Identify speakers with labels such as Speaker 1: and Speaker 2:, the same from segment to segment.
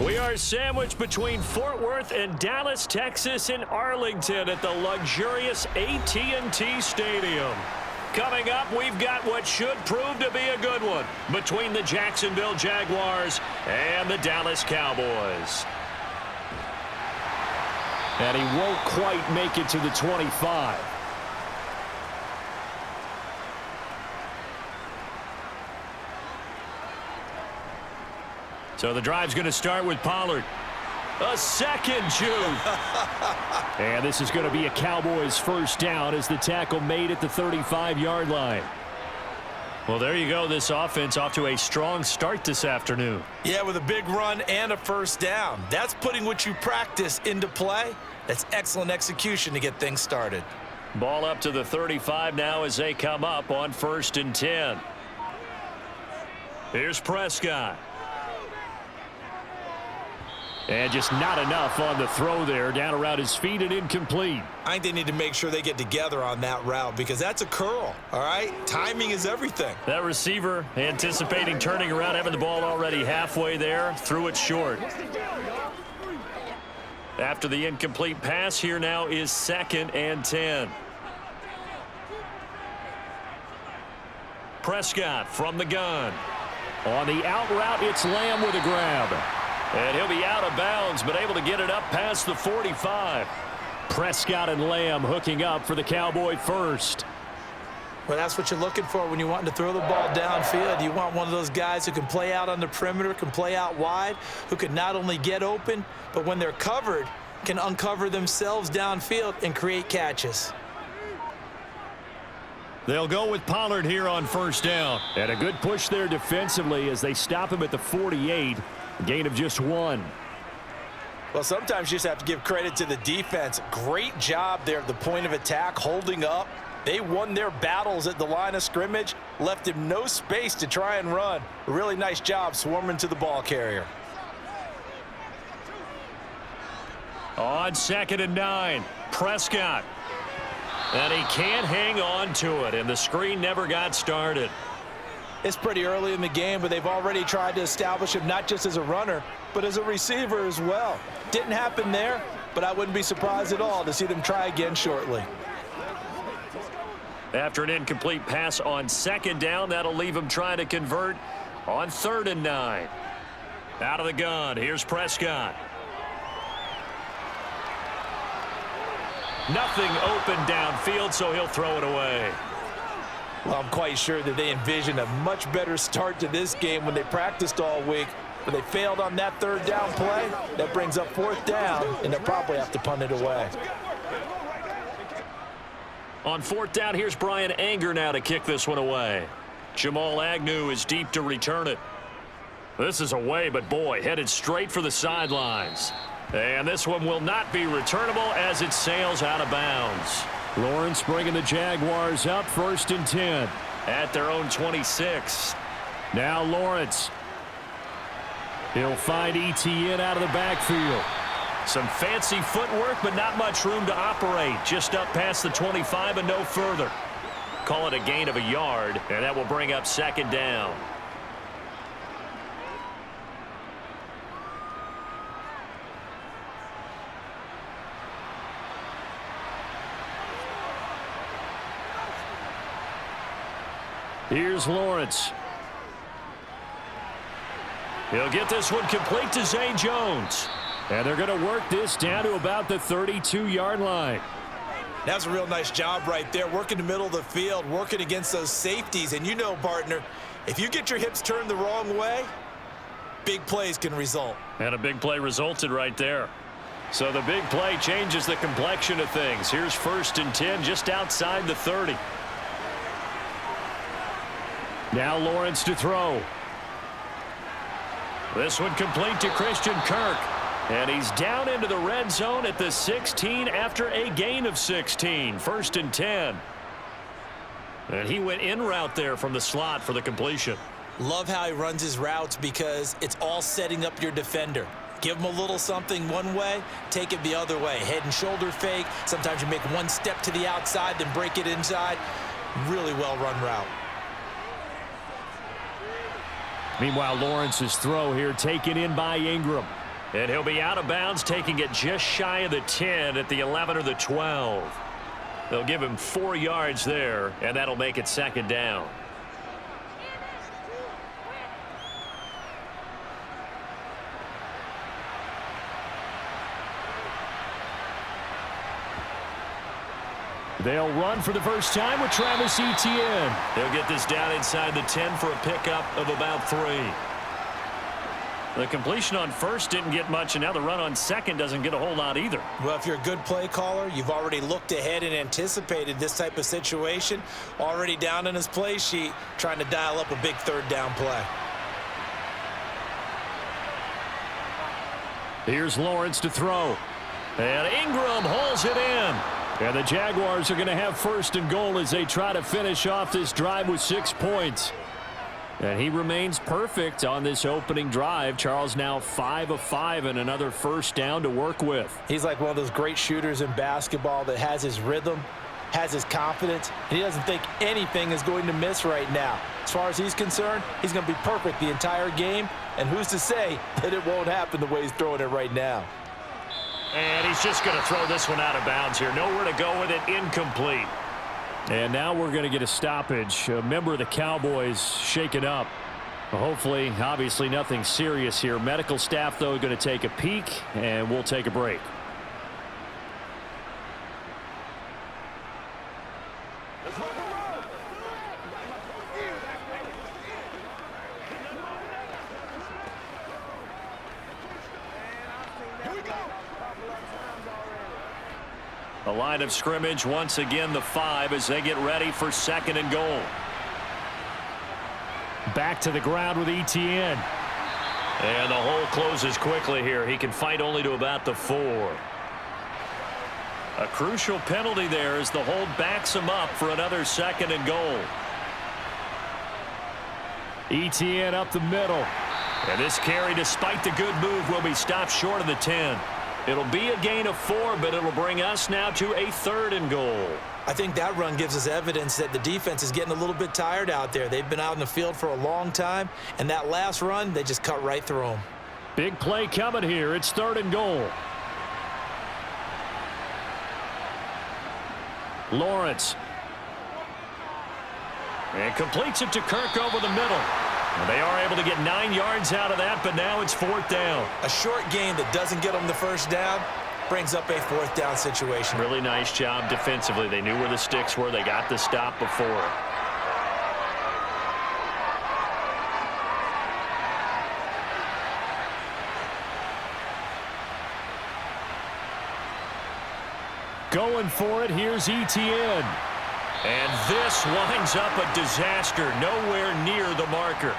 Speaker 1: We are sandwiched between Fort Worth and Dallas, Texas in Arlington at the luxurious AT&T Stadium. Coming up, we've got what should prove to be a good one between the Jacksonville Jaguars and the Dallas Cowboys.
Speaker 2: And he won't quite make it to the 25.
Speaker 1: So the drive's going to start with Pollard. A second juke.
Speaker 2: And this is going to be a Cowboys first down as the tackle made at the 35-yard line.
Speaker 1: Well, there you go. This offense off to a strong start this afternoon.
Speaker 3: Yeah, with a big run and a first down. That's putting what you practice into play. That's excellent execution to get things started.
Speaker 1: Ball up to the 35 now as they come up on 1st and 10. Here's Prescott.
Speaker 2: And just not enough on the throw there. Down around his feet and incomplete.
Speaker 3: I think they need to make sure they get together on that route because that's a curl, all right? Timing is everything.
Speaker 1: That receiver anticipating turning around, having the ball already halfway there, threw it short. After the incomplete pass, here now is 2nd and 10. Prescott from the gun.
Speaker 2: On the out route, it's Lamb with a grab.
Speaker 1: And he'll be out of bounds, but able to get it up past the 45.
Speaker 2: Prescott and Lamb hooking up for the Cowboy first.
Speaker 3: Well, that's what you're looking for when you want to throw the ball downfield. You want one of those guys who can play out on the perimeter, can play out wide, who can not only get open, but when they're covered, can uncover themselves downfield and create catches.
Speaker 1: They'll go with Pollard here on 1st down.
Speaker 2: And a good push there defensively as they stop him at the 48. Gain of just 1.
Speaker 3: Well, sometimes you just have to give credit to the defense. Great job there at the point of attack, holding up. They won their battles at the line of scrimmage, left him no space to try and run. A really nice job swarming to the ball carrier.
Speaker 1: On 2nd and 9, Prescott. And he can't hang on to it, and the screen never got started.
Speaker 3: It's pretty early in the game, but they've already tried to establish him not just as a runner, but as a receiver as well. Didn't happen there, but I wouldn't be surprised at all to see them try again shortly.
Speaker 1: After an incomplete pass on 2nd down, that'll leave him trying to convert on 3rd and 9. Out of the gun, here's Prescott. Nothing open downfield, so he'll throw it away.
Speaker 3: Well, I'm quite sure that they envisioned a much better start to this game when they practiced all week, but they failed on that 3rd down play. That brings up 4th down, and they'll probably have to punt it away.
Speaker 1: On 4th down, here's Brian Anger now to kick this one away. Jamal Agnew is deep to return it. This is away, but boy, headed straight for the sidelines. And this one will not be returnable as it sails out of bounds.
Speaker 2: Lawrence bringing the Jaguars up 1st and 10.
Speaker 1: At their own 26.
Speaker 2: Now Lawrence. He'll find ETN out of the backfield.
Speaker 1: Some fancy footwork, but not much room to operate. Just up past the 25 and no further. Call it a gain of a yard, and that will bring up 2nd down.
Speaker 2: Here's Lawrence.
Speaker 1: He'll get this one complete to Zay Jones.
Speaker 2: And they're going to work this down to about the 32-yard line.
Speaker 3: That's a real nice job right there, working the middle of the field, working against those safeties. And you know, partner, if you get your hips turned the wrong way, big plays can result.
Speaker 1: And a big play resulted right there. So the big play changes the complexion of things. Here's 1st and 10 just outside the 30.
Speaker 2: Now Lawrence to throw.
Speaker 1: This one complete to Christian Kirk. And he's down into the red zone at the 16 after a gain of 16. 1st and 10. And he went in route there from the slot for the completion.
Speaker 3: Love how he runs his routes because it's all setting up your defender. Give him a little something one way, take it the other way. Head and shoulder fake. Sometimes you make one step to the outside, then break it inside. Really well run route.
Speaker 2: Meanwhile, Lawrence's throw here taken in by Ingram.
Speaker 1: And he'll be out of bounds, taking it just shy of the 10 at the 11 or the 12. They'll give him 4 yards there, and that'll make it second down.
Speaker 2: They'll run for the first time with Travis Etienne.
Speaker 1: They'll get this down inside the 10 for a pickup of about 3. The completion on first didn't get much, and now the run on second doesn't get a whole lot either.
Speaker 3: Well, if you're a good play caller, you've already looked ahead and anticipated this type of situation. Already down in his play sheet, trying to dial up a big third down play.
Speaker 2: Here's Lawrence to throw.
Speaker 1: And Ingram hauls it in.
Speaker 2: And the Jaguars are going to have first and goal as they try to finish off this drive with 6 points. And he remains perfect on this opening drive. Charles now 5 of 5 and another first down to work with.
Speaker 3: He's like one of those great shooters in basketball that has his rhythm, has his confidence, and he doesn't think anything is going to miss right now. As far as he's concerned, he's going to be perfect the entire game, and who's to say that it won't happen the way he's throwing it right now.
Speaker 1: And he's just going to throw this one out of bounds here. Nowhere to go with it. Incomplete.
Speaker 2: And now we're going to get a stoppage. A member of the Cowboys shaken up. Hopefully, obviously nothing serious here. Medical staff, though, going to take a peek, and we'll take a break.
Speaker 1: The line of scrimmage once again the 5 as they get ready for second and goal.
Speaker 2: Back to the ground with Etienne.
Speaker 1: And the hole closes quickly here. He can fight only to about the 4. A crucial penalty there as the hold backs him up for another second and goal.
Speaker 2: Etienne up the middle.
Speaker 1: And this carry, despite the good move, will be stopped short of the 10. It'll be a gain of 4, but it'll bring us now to a third and goal.
Speaker 3: I think that run gives us evidence that the defense is getting a little bit tired out there. They've been out in the field for a long time, and that last run, they just cut right through them.
Speaker 2: Big play coming here. It's third and goal. Lawrence.
Speaker 1: And completes it to Kirk over the middle. And they are able to get 9 yards out of that, but now it's 4th down.
Speaker 3: A short gain that doesn't get them the first down brings up a 4th down situation.
Speaker 1: Really nice job defensively. They knew where the sticks were. They got the stop before.
Speaker 2: Going for it. Here's Etienne.
Speaker 1: And this winds up a disaster. Nowhere near the marker.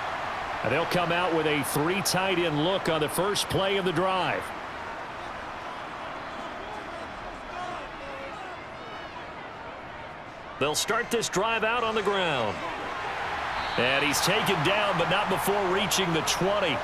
Speaker 2: And they'll come out with a 3 tight end look on the first play of the drive.
Speaker 1: They'll start this drive out on the ground. And he's taken down, but not before reaching the 20.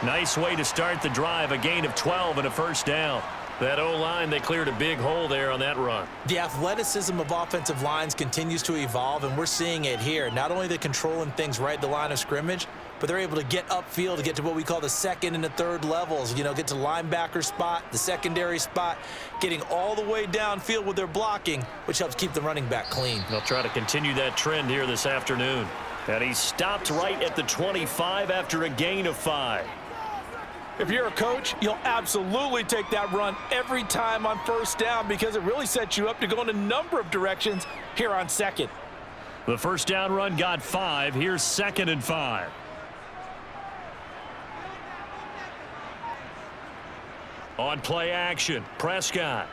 Speaker 1: Nice way to start the drive. A gain of 12 and a first down. That O-line, they cleared a big hole there on that run.
Speaker 3: The athleticism of offensive lines continues to evolve, and we're seeing it here. Not only are they controlling things right at the line of scrimmage, but they're able to get upfield to get to what we call the second and the third levels. You know, get to the linebacker spot, the secondary spot, getting all the way downfield with their blocking, which helps keep the running back clean.
Speaker 1: They'll try to continue that trend here this afternoon. And he stopped right at the 25 after a gain of 5.
Speaker 3: If you're a coach, you'll absolutely take that run every time on first down because it really sets you up to go in a number of directions here on second.
Speaker 1: The first down run got 5. Here's second and 5. On play action, Prescott.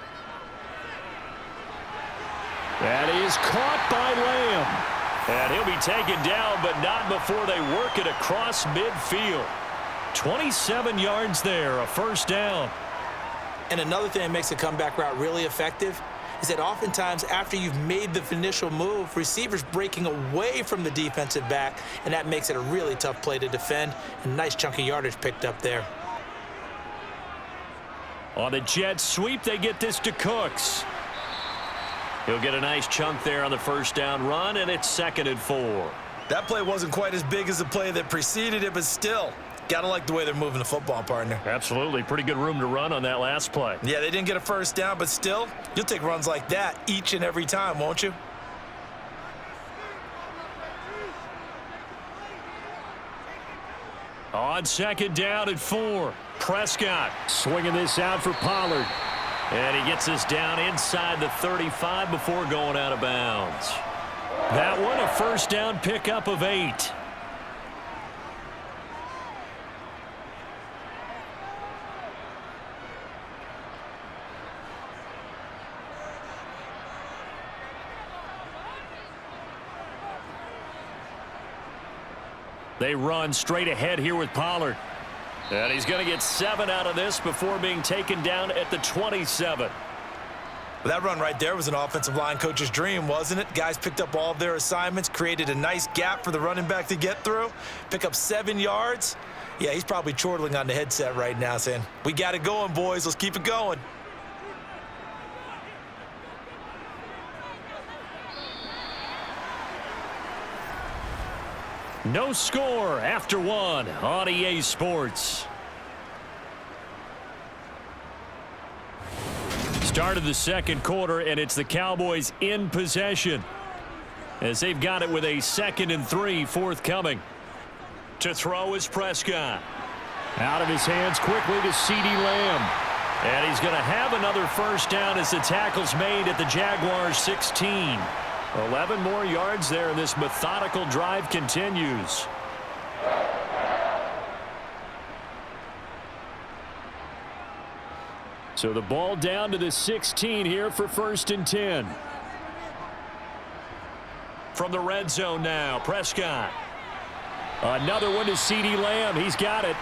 Speaker 2: That is caught by Lamb.
Speaker 1: And he'll be taken down, but not before they work it across midfield. 27 yards there, a first down.
Speaker 3: And another thing that makes the comeback route really effective is that oftentimes after you've made the initial move, receivers breaking away from the defensive back, and that makes it a really tough play to defend. A nice chunk of yardage picked up there.
Speaker 1: On the jet sweep, they get this to Cooks. He'll get a nice chunk there on the first down run, and it's second and 4.
Speaker 3: That play wasn't quite as big as the play that preceded it, but still, Gotta like the way they're moving the football, partner.
Speaker 1: Absolutely. Pretty good room to run on that last play.
Speaker 3: Yeah, they didn't get a first down, but still, you'll take runs like that each and every time, won't you?
Speaker 1: On second down at 4. Prescott
Speaker 2: Swinging this out for Pollard.
Speaker 1: And he gets this down inside the 35 before going out of bounds. That one, a first down pickup of 8. They run straight ahead here with Pollard. And he's going to get 7 out of this before being taken down at the 27.
Speaker 3: Well, that run right there was an offensive line coach's dream, wasn't it? Guys picked up all of their assignments, created a nice gap for the running back to get through, pick up 7 yards. Yeah, he's probably chortling on the headset right now saying, we got it going, boys. Let's keep it going.
Speaker 1: No score after 1 on EA Sports. Start of the second quarter, and it's the Cowboys in possession as they've got it with a 2nd and 3 forthcoming. To throw is Prescott.
Speaker 2: Out of his hands quickly to CeeDee Lamb.
Speaker 1: And he's going to have another first down as the tackle's made at the Jaguars 16. 11 more yards there, and this methodical drive continues.
Speaker 2: So the ball down to the 16 here for 1st and 10.
Speaker 1: From the red zone now, Prescott.
Speaker 2: Another one to CeeDee Lamb. He's got it.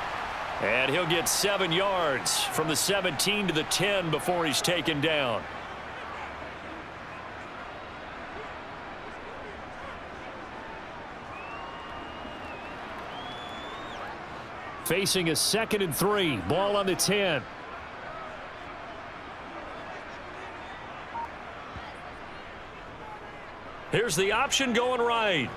Speaker 1: And he'll get 7 yards from the 17 to the 10 before he's taken down.
Speaker 2: Facing a 2nd and 3. Ball on the 10.
Speaker 1: Here's the option going right.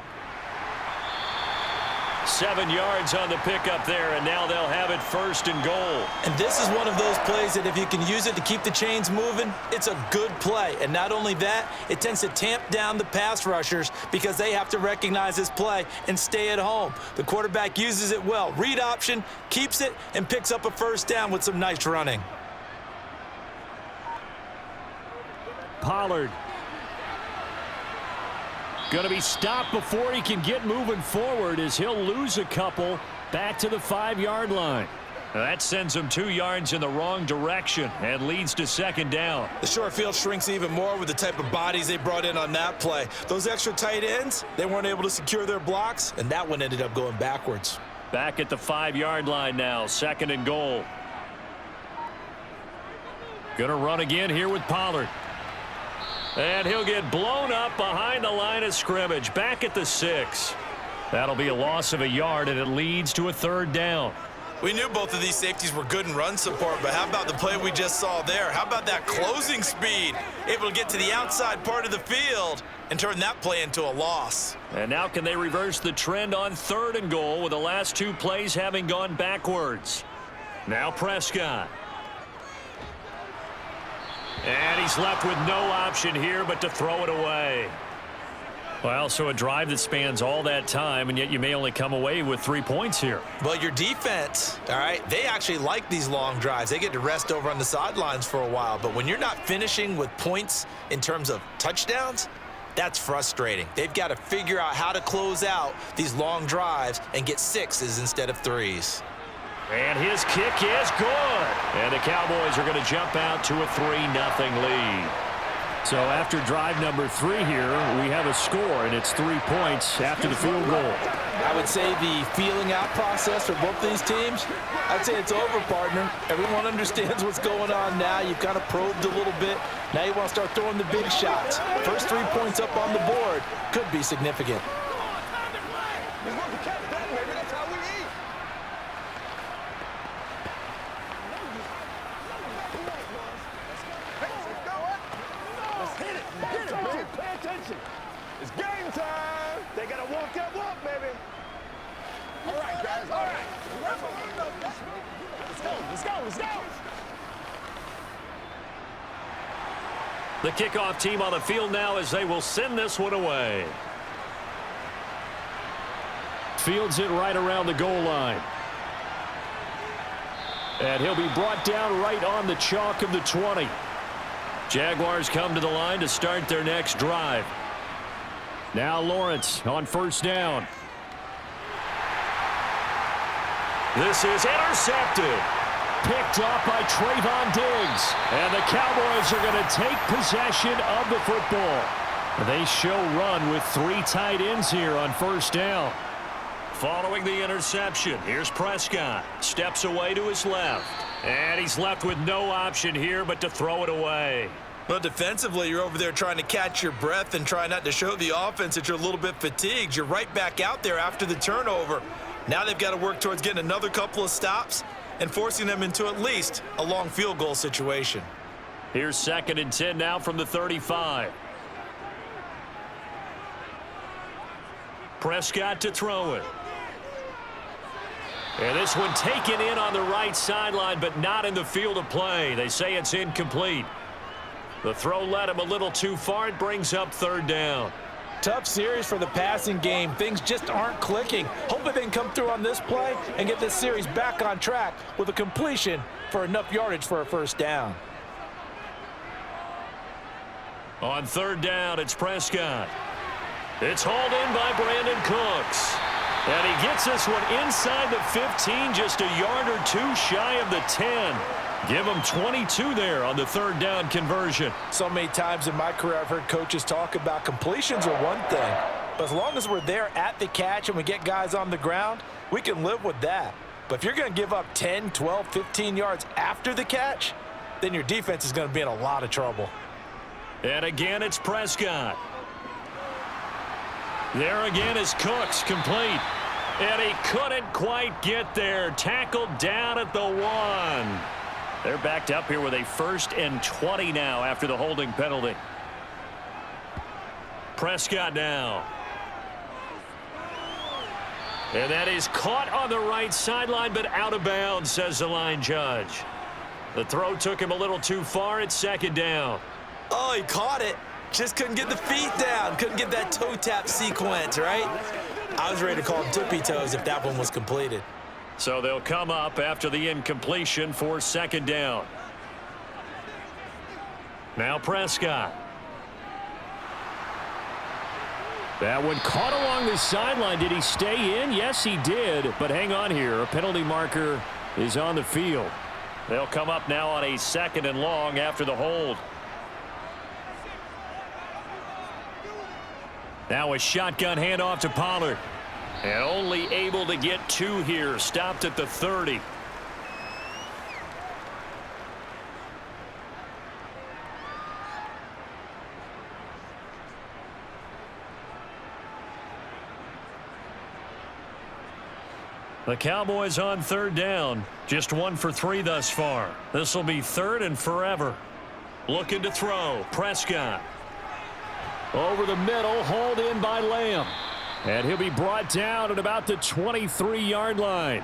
Speaker 1: 7 yards on the pickup there, and now they'll have it 1st and goal.
Speaker 3: And this is one of those plays that if you can use it to keep the chains moving, it's a good play. And not only that, it tends to tamp down the pass rushers because they have to recognize this play and stay at home. The quarterback uses it well. Read option, keeps it, and picks up a first down with some nice running.
Speaker 2: Pollard. Going to be stopped before he can get moving forward as he'll lose a couple back to the 5-yard line.
Speaker 1: That sends him 2 yards in the wrong direction and leads to 2nd down.
Speaker 3: The short field shrinks even more with the type of bodies they brought in on that play. Those extra tight ends, they weren't able to secure their blocks, and that one ended up going backwards.
Speaker 1: Back at the 5-yard line now, 2nd and goal. Going to run again here with Pollard. And he'll get blown up behind the line of scrimmage, back at the 6. That'll be a loss of a yard, and it leads to a 3rd down.
Speaker 3: We knew both of these safeties were good in run support, but how about the play we just saw there? How about that closing speed? Able to get to the outside part of the field and turn that play into a loss.
Speaker 1: And now can they reverse the trend on 3rd and goal with the last 2 plays having gone backwards? Now Prescott. And he's left with no option here but to throw it away. Well, so a drive that spans all that time, and yet you may only come away with 3 points here.
Speaker 3: Well, your defense, all right, they actually like these long drives. They get to rest over on the sidelines for a while. But when you're not finishing with points in terms of touchdowns, that's frustrating. They've got to figure out how to close out these long drives and get 6s instead of 3s.
Speaker 1: And his kick is good. And the Cowboys are going to jump out to a 3-0 lead.
Speaker 2: So after drive number 3 here, we have a score, and it's 3 points after the field goal.
Speaker 3: I would say the feeling out process for both these teams, I'd say it's over, partner. Everyone understands what's going on now. You've kind of probed a little bit. Now you want to start throwing the big shots. First 3 points up on the board could be significant.
Speaker 4: It's game time. They got to walk that walk, baby. All right, guys. All right. Let's go.
Speaker 1: The kickoff team on the field now as they will send this one away.
Speaker 2: Fields it right around the goal line. And he'll be brought down right on the chalk of the 20.
Speaker 1: Jaguars come to the line to start their next drive.
Speaker 2: Now Lawrence on first down.
Speaker 1: This is intercepted.
Speaker 2: Picked off by Trayvon Diggs. And the Cowboys are going to take possession of the football. They show run with 3 tight ends here on first down.
Speaker 1: Following the interception, here's Prescott. Steps away to his left. And he's left with no option here but to throw it away.
Speaker 3: Well, defensively, you're over there trying to catch your breath and try not to show the offense that you're a little bit fatigued. You're right back out there after the turnover. Now they've got to work towards getting another couple of stops and forcing them into at least a long field goal situation.
Speaker 1: Here's 2nd and 10 now from the 35. Prescott to throw it. And this one taken in on the right sideline, but not in the field of play. They say it's incomplete. The throw led him a little too far. It brings up 3rd down.
Speaker 3: Tough series for the passing game. Things just aren't clicking. Hopefully they can come through on this play and get this series back on track with a completion for enough yardage for a first down.
Speaker 1: On 3rd down, it's Prescott. It's hauled in by Brandon Cooks. And he gets this one inside the 15, just a yard or 2 shy of the 10. Give him 22 there on the 3rd down conversion.
Speaker 3: So many times in my career I've heard coaches talk about completions are one thing, but as long as we're there at the catch and we get guys on the ground, we can live with that. But if you're going to give up 10, 12, 15 yards after the catch, then your defense is going to be in a lot of trouble.
Speaker 1: And again, it's Prescott. There again is Cooks, complete. And he couldn't quite get there. Tackled down at the 1. They're backed up here with a 1st and 20 now after the holding penalty. Prescott now. And that is caught on the right sideline, but out of bounds, says the line judge. The throw took him a little too far. It's 2nd down.
Speaker 3: Oh, he caught it. Just couldn't get the feet down. Couldn't get that toe tap sequence, right? I was ready to call him tippy toes if that one was completed.
Speaker 1: So they'll come up after the incompletion for 2nd down. Now Prescott.
Speaker 2: That one caught along the sideline. Did he stay in? Yes, he did. But hang on here. A penalty marker is on the field.
Speaker 1: They'll come up now on a 2nd and long after the hold. Now a shotgun handoff to Pollard. And only able to get 2 here. Stopped at the 30. The Cowboys on 3rd down. Just 1 for 3 thus far. This will be 3rd and forever. Looking to throw. Prescott.
Speaker 2: Over the middle, hauled in by Lamb. And he'll be brought down at about the 23-yard line.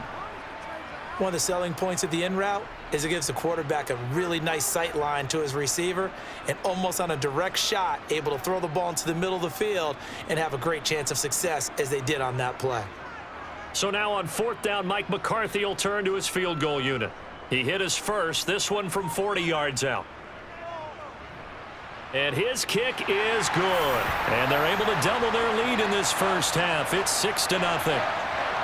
Speaker 3: One of the selling points of the in route is it gives the quarterback a really nice sight line to his receiver and almost on a direct shot able to throw the ball into the middle of the field and have a great chance of success as they did on that play.
Speaker 1: So now on 4th down, Mike McCarthy will turn to his field goal unit. He hit his first, this one from 40 yards out. And his kick is good. And they're able to double their lead in this first half. It's 6-0.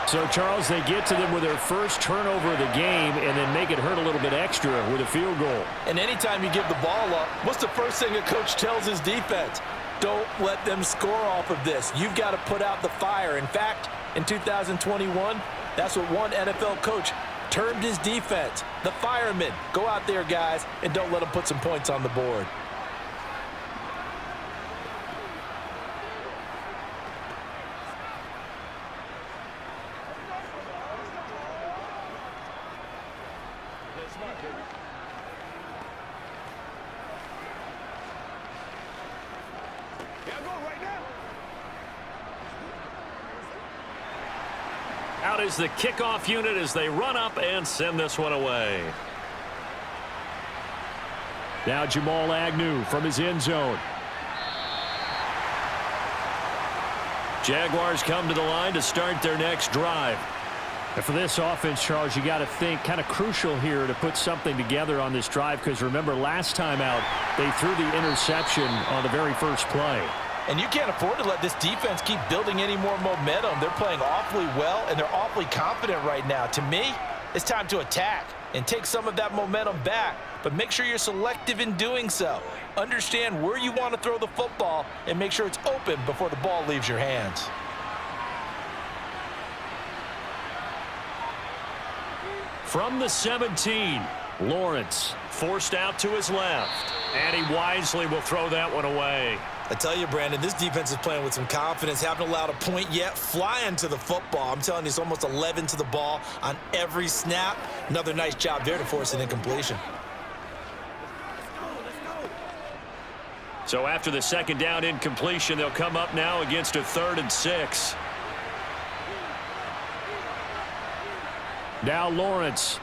Speaker 2: So, Charles, they get to them with their first turnover of the game and then make it hurt a little bit extra with a field goal.
Speaker 3: And anytime you give the ball up, what's the first thing a coach tells his defense? Don't let them score off of this. You've got to put out the fire. In fact, in 2021, that's what one NFL coach termed his defense. The firemen. Go out there, guys, and don't let them put some points on the board.
Speaker 1: Out is the kickoff unit as they run up and send this one away.
Speaker 2: Now Jamal Agnew from his end zone.
Speaker 1: Jaguars come to the line to start their next drive.
Speaker 2: And for this offense, Charles, you got to think kind of crucial here to put something together on this drive, because remember last time out they threw the interception on the very first play.
Speaker 3: And you can't afford to let this defense keep building any more momentum. They're playing awfully well, and they're awfully confident right now. To me, it's time to attack and take some of that momentum back, but make sure you're selective in doing so. Understand where you want to throw the football and make sure it's open before the ball leaves your hands.
Speaker 1: From the 17, Lawrence forced out to his left, and he wisely will throw that one away.
Speaker 3: I tell you, Brandon, this defense is playing with some confidence. Haven't allowed a point yet. Flying to the football. I'm telling you, it's almost 11 to the ball on every snap. Another nice job there to force an incompletion.
Speaker 1: So after the second down incompletion, they'll come up now against a 3rd and 6.
Speaker 2: Now Lawrence.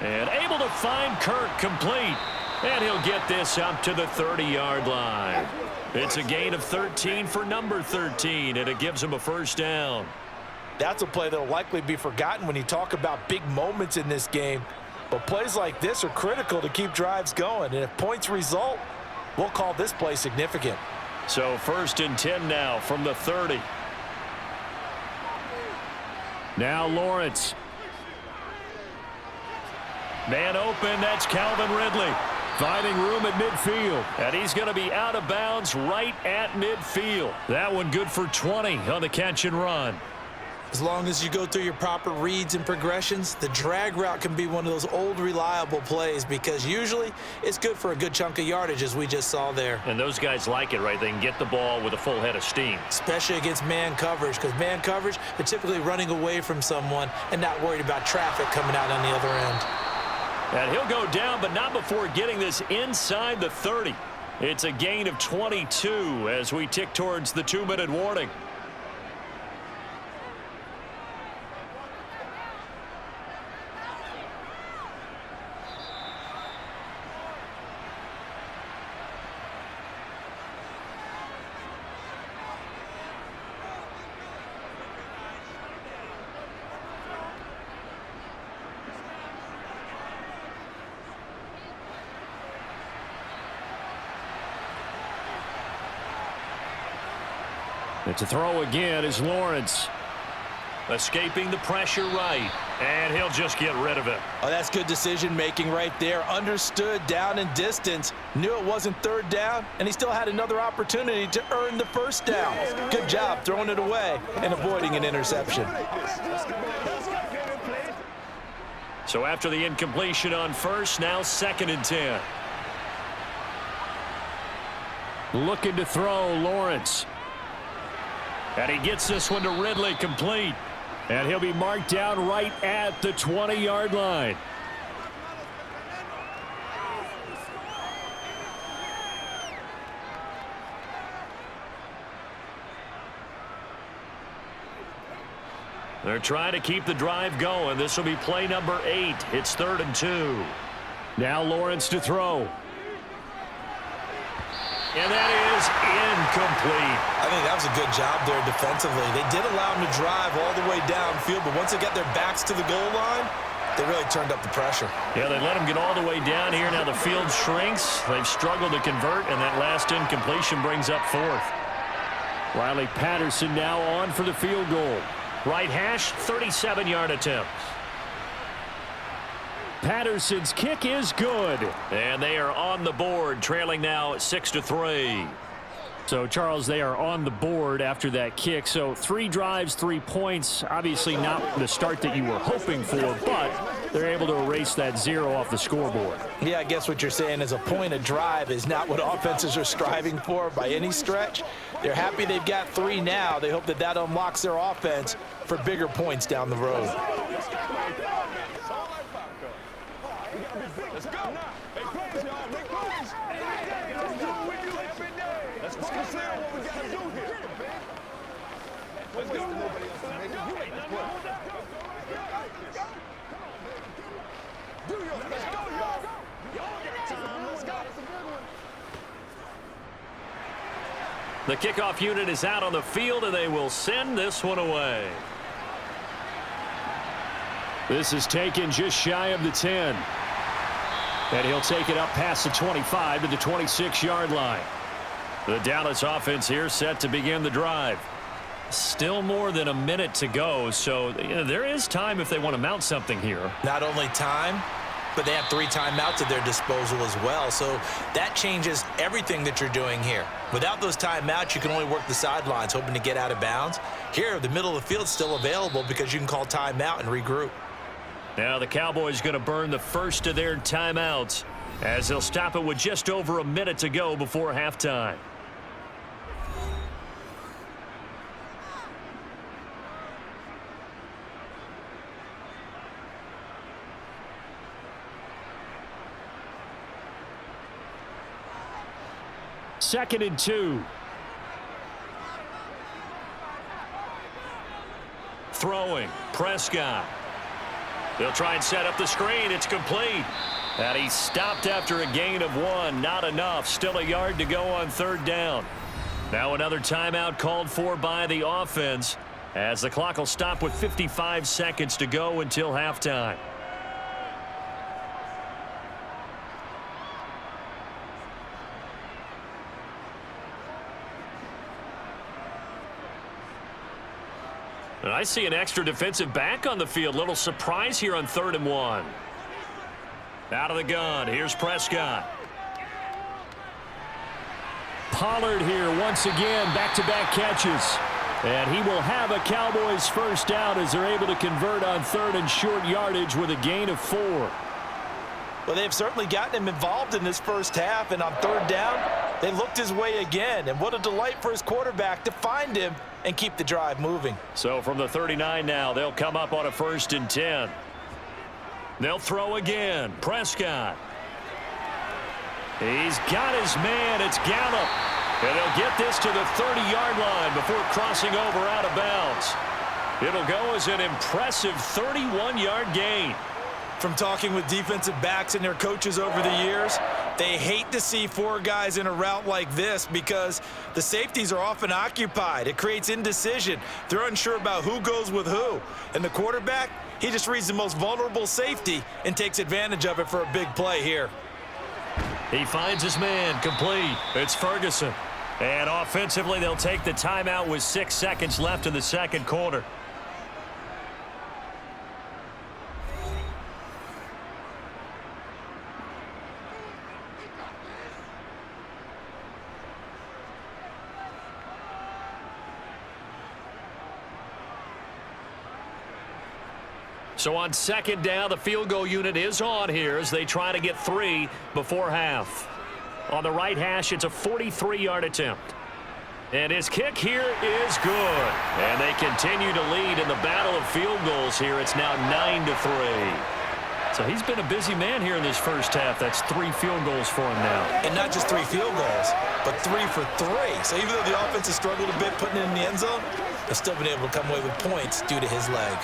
Speaker 1: And able to find Kirk complete. And he'll get this up to the 30-yard line. It's a gain of 13 for number 13, and it gives him a first down.
Speaker 3: That's a play that will likely be forgotten when you talk about big moments in this game. But plays like this are critical to keep drives going. And if points result, we'll call this play significant.
Speaker 1: So 1st and 10 now from the 30.
Speaker 2: Now Lawrence.
Speaker 1: Man open, that's Calvin Ridley.
Speaker 2: Finding room at midfield.
Speaker 1: And he's going to be out of bounds right at midfield. That one good for 20 on the catch and run.
Speaker 3: As long as you go through your proper reads and progressions, the drag route can be one of those old reliable plays, because usually it's good for a good chunk of yardage, as we just saw there.
Speaker 1: And those guys like it, right? They can get the ball with a full head of steam.
Speaker 3: Especially against man coverage, because man coverage, they're typically running away from someone and not worried about traffic coming out on the other end.
Speaker 1: And he'll go down, but not before getting this inside the 30. It's a gain of 22 as we tick towards the 2-minute warning.
Speaker 2: And to throw again is Lawrence.
Speaker 1: Escaping the pressure right. And he'll just get rid of it.
Speaker 3: Oh, that's good decision-making right there. Understood down and distance. Knew it wasn't 3rd down, and he still had another opportunity to earn the 1st down. Good job throwing it away and avoiding an interception.
Speaker 1: So after the incompletion on 1st, now 2nd and 10.
Speaker 2: Looking to throw, Lawrence.
Speaker 1: And he gets this one to Ridley complete.
Speaker 2: And he'll be marked down right at the 20-yard line.
Speaker 1: They're trying to keep the drive going. This will be play number 8. It's 3rd and 2.
Speaker 2: Now Lawrence to throw.
Speaker 1: And that is incomplete.
Speaker 3: I think that was a good job there defensively. They did allow him to drive all the way downfield, but once they got their backs to the goal line, they really turned up the pressure.
Speaker 1: Yeah, they let him get all the way down here. Now the field shrinks. They've struggled to convert, and that last incompletion brings up 4th.
Speaker 2: Riley Patterson now on for the field goal.
Speaker 1: Right hash, 37-yard attempt.
Speaker 2: Patterson's kick is good.
Speaker 1: And they are on the board, trailing now 6-3.
Speaker 2: So, Charles, they are on the board after that kick. So 3 drives, 3 points. Obviously not the start that you were hoping for, but they're able to erase that 0 off the scoreboard.
Speaker 3: Yeah, I guess what you're saying is a point of drive is not what offenses are striving for by any stretch. They're happy they've got 3 now. They hope that that unlocks their offense for bigger points down the road.
Speaker 4: Let's go. Make plays, y'all. Make plays. Let's do it with you every day. Let's focus on what we got to do here. Let's go. Nobody else can make it. You ain't nothing to hold up. Do yours. Let's go, y'all.
Speaker 1: The kickoff unit is out on the field, and they will send this one away.
Speaker 2: This is taken just shy of the 10. And he'll take it up past the 25 to the 26-yard line. The Dallas offense here set to begin the drive. Still more than a minute to go, so there is time if they want to mount something here.
Speaker 3: Not only time, but they have 3 timeouts at their disposal as well, so that changes everything that you're doing here. Without those timeouts, you can only work the sidelines, hoping to get out of bounds. Here, the middle of the field's still available because you can call timeout and regroup.
Speaker 1: Now the Cowboys going to burn the first of their timeouts as they'll stop it with just over a minute to go before halftime.
Speaker 2: Second and 2.
Speaker 1: Throwing, Prescott. They'll try and set up the screen. It's complete. And he stopped after a gain of 1. Not enough. Still a yard to go on 3rd down. Now another timeout called for by the offense as the clock will stop with 55 seconds to go until halftime. And I see an extra defensive back on the field. Little surprise here on 3rd and 1. Out of the gun. Here's Prescott.
Speaker 2: Pollard here once again. Back-to-back catches. And he will have a Cowboys first down as they're able to convert on 3rd and short yardage with a gain of 4.
Speaker 3: Well, they've certainly gotten him involved in this first half, and on 3rd down, they looked his way again. And what a delight for his quarterback to find him and keep the drive moving.
Speaker 1: So from the 39 now, they'll come up on a 1st and 10. They'll throw again. Prescott. He's got his man. It's Gallup. And they'll get this to the 30-yard line before crossing over out of bounds. It'll go as an impressive 31-yard gain.
Speaker 3: From talking with defensive backs and their coaches over the years, they hate to see 4 guys in a route like this because the safeties are often occupied. It creates indecision. They're unsure about who goes with who. And the quarterback, he just reads the most vulnerable safety and takes advantage of it for a big play here.
Speaker 1: He finds his man complete. It's Ferguson. And offensively, they'll take the timeout with 6 seconds left in the second quarter. So on 2nd down, the field goal unit is on here as they try to get 3 before half. On the right hash, it's a 43-yard attempt. And his kick here is good. And they continue to lead in the battle of field goals here. It's now 9-3. So he's been a busy man here in this first half. That's 3 field goals for him now.
Speaker 3: And not just 3 field goals, but 3 for 3. So even though the offense has struggled a bit putting it in the end zone, they've still been able to come away with points due to his leg.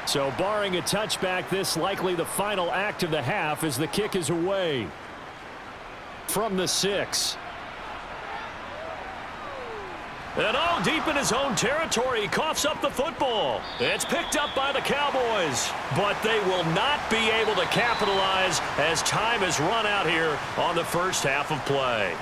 Speaker 2: So barring a touchback, this likely the final act of the half as the kick is away. From the 6.
Speaker 1: And all deep in his own territory, he coughs up the football. It's picked up by the Cowboys, but they will not be able to capitalize as time has run out here on the first half of play.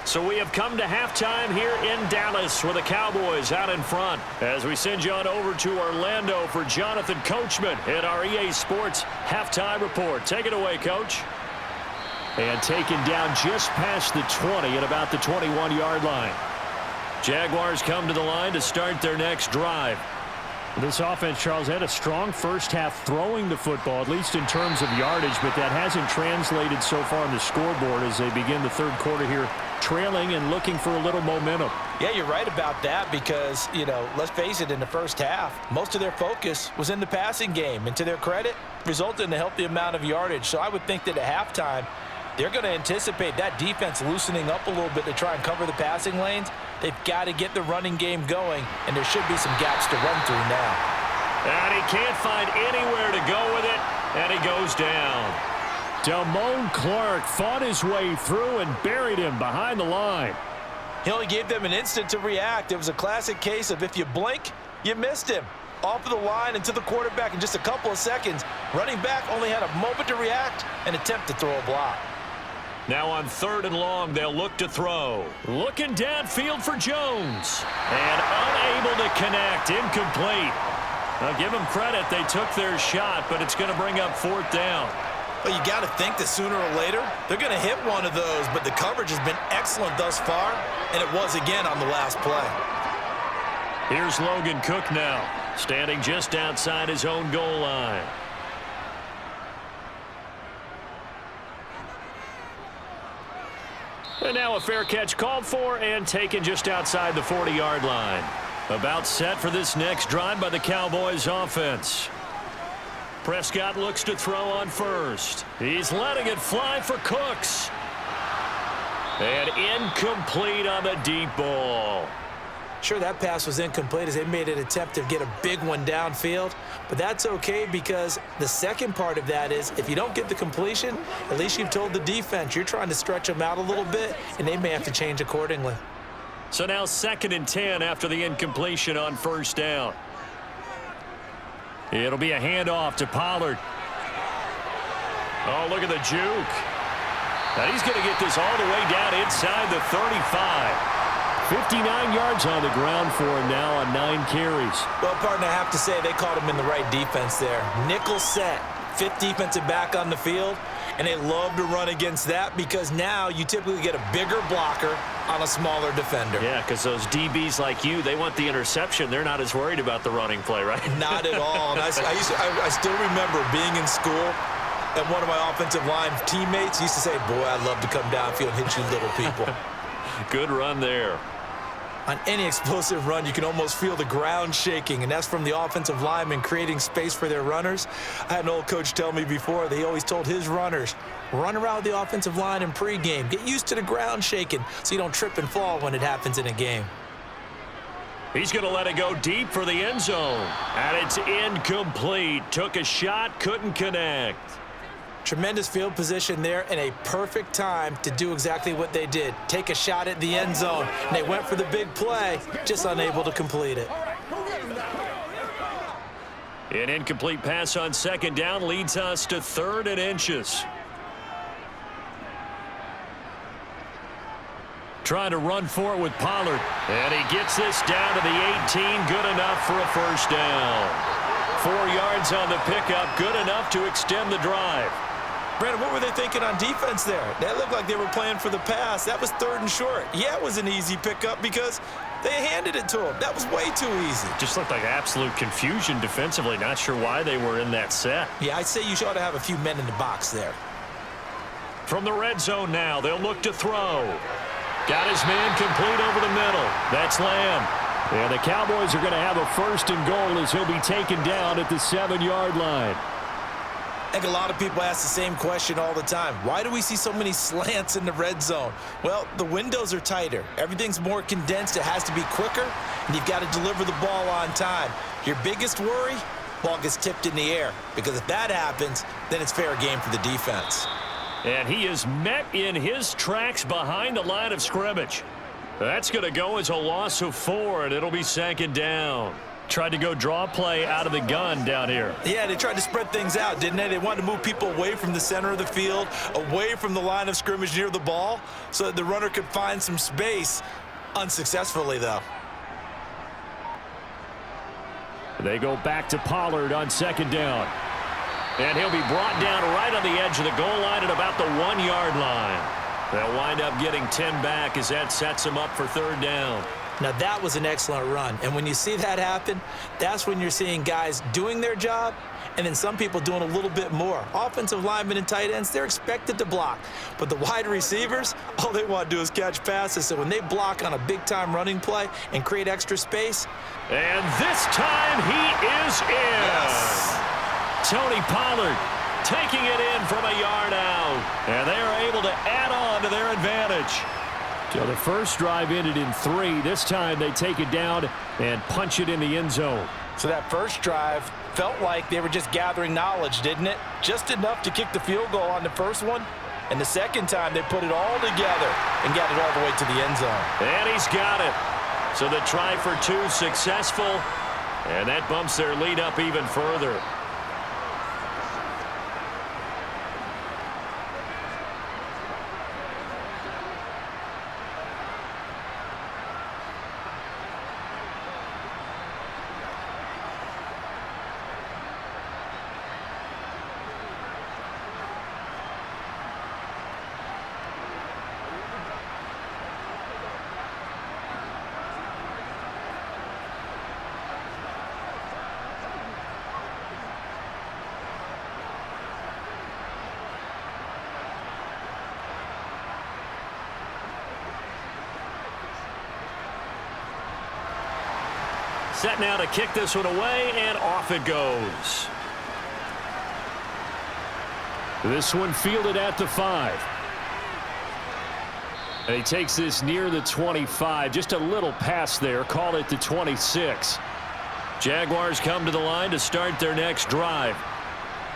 Speaker 1: So we have come to halftime here in Dallas with the Cowboys out in front as we send you on over to Orlando for Jonathan Coachman in our EA Sports Halftime Report. Take it away, Coach.
Speaker 2: And taken down just past the 20 at about the 21-yard line.
Speaker 1: Jaguars come to the line to start their next drive.
Speaker 2: This offense, Charles, had a strong first half throwing the football, at least in terms of yardage, but that hasn't translated so far on the scoreboard as they begin the third quarter here, trailing and looking for a little momentum.
Speaker 3: Yeah, you're right about that because, let's face it, in the first half, most of their focus was in the passing game. And to their credit, resulted in a healthy amount of yardage. So I would think that at halftime, they're going to anticipate that defense loosening up a little bit to try and cover the passing lanes. They've got to get the running game going, and there should be some gaps to run through now.
Speaker 1: And he can't find anywhere to go with it, and he goes down.
Speaker 2: Damone Clark fought his way through and buried him behind the line.
Speaker 3: He only gave them an instant to react. It was a classic case of if you blink, you missed him. Off of the line and to the quarterback in just a couple of seconds. Running back only had a moment to react and attempt to throw a block.
Speaker 1: Now on 3rd and long, they'll look to throw. Looking downfield for Jones. And unable to connect. Incomplete. Now give them credit. They took their shot, but it's going to bring up 4th down.
Speaker 3: Well, you got to think that sooner or later, they're going to hit one of those, but the coverage has been excellent thus far, and it was again on the last play.
Speaker 1: Here's Logan Cook now, standing just outside his own goal line. And now a fair catch called for and taken just outside the 40-yard line. About set for this next drive by the Cowboys offense. Prescott looks to throw on first. He's letting it fly for Cooks. And incomplete on the deep ball.
Speaker 3: Sure, that pass was incomplete as they made an attempt to get a big one downfield, but that's okay because the second part of that is if you don't get the completion, at least you've told the defense you're trying to stretch them out a little bit, and they may have to change accordingly.
Speaker 1: So now 2nd and 10 after the incompletion on 1st down. It'll be a handoff to Pollard. Oh, look at the juke. And he's going to get this all the way down inside the 35. 59 yards on the ground for him now on 9 carries.
Speaker 3: Well, partner, I have to say they caught him in the right defense there. Nickel set, 5th defensive back on the field, and they love to run against that because now you typically get a bigger blocker on a smaller defender.
Speaker 1: Yeah, because those DBs like you, they want the interception. They're not as worried about the running play, right?
Speaker 3: Not at all. And I still remember being in school, and one of my offensive line teammates used to say, boy, I'd love to come downfield and hit you little people.
Speaker 1: Good run there.
Speaker 3: On any explosive run, you can almost feel the ground shaking, and that's from the offensive linemen creating space for their runners. I had an old coach tell me before that he always told his runners, run around the offensive line in pregame. Get used to the ground shaking so you don't trip and fall when it happens in a game.
Speaker 1: He's going to let it go deep for the end zone. And it's incomplete. Took a shot, couldn't connect.
Speaker 3: Tremendous field position there and a perfect time to do exactly what they did. Take a shot at the end zone. And they went for the big play, just unable to complete it.
Speaker 1: An incomplete pass on 2nd down leads us to 3rd and inches. Trying to run for it with Pollard. And he gets this down to the 18. Good enough for a 1st down. 4 yards on the pickup. Good enough to extend the drive.
Speaker 3: Brandon, what were they thinking on defense there? That looked like they were playing for the pass. That was 3rd and short. Yeah, it was an easy pickup because they handed it to him. That was way too easy.
Speaker 1: Just looked like absolute confusion defensively. Not sure why they were in that set.
Speaker 3: Yeah, I'd say you ought to have a few men in the box there.
Speaker 1: From the red zone now, they'll look to throw. Got his man complete over the middle. That's Lamb.
Speaker 2: And the Cowboys are going to have a 1st and goal as he'll be taken down at the 7-yard line.
Speaker 3: I think a lot of people ask the same question all the time. Why do we see so many slants in the red zone? Well, the windows are tighter. Everything's more condensed. It has to be quicker, and you've got to deliver the ball on time. Your biggest worry, ball gets tipped in the air, because if that happens, then it's fair game for the defense.
Speaker 1: And he is met in his tracks behind the line of scrimmage. That's going to go as a loss of 4, and it'll be 2nd down. Tried to go draw play out of the gun down here.
Speaker 3: Yeah, they tried to spread things out, didn't they? They wanted to move people away from the center of the field, away from the line of scrimmage near the ball, so that the runner could find some space. Unsuccessfully, though.
Speaker 2: They go back to Pollard on 2nd down.
Speaker 1: And he'll be brought down right on the edge of the goal line at about the 1-yard line. They'll wind up getting 10 back as that sets him up for 3rd down.
Speaker 3: Now, that was an excellent run. And when you see that happen, that's when you're seeing guys doing their job and then some people doing a little bit more. Offensive linemen and tight ends, they're expected to block. But the wide receivers, all they want to do is catch passes. So when they block on a big-time running play and create extra space.
Speaker 1: And this time he is in.
Speaker 3: Yes.
Speaker 2: Tony Pollard taking it in from a yard out.
Speaker 1: And they are able to add on to their advantage.
Speaker 2: So the first drive ended in 3. This time they take it down and punch it in the end zone.
Speaker 3: So that first drive felt like they were just gathering knowledge, didn't it? Just enough to kick the field goal on the first one. And the second time they put it all together and got it all the way to the end zone.
Speaker 1: And he's got it. So the try for 2 successful. And that bumps their lead up even further. Set now to kick this one away, and off it goes.
Speaker 2: This one fielded at the 5. And he takes this near the 25. Just a little pass there. Call it the 26.
Speaker 1: Jaguars come to the line to start their next drive.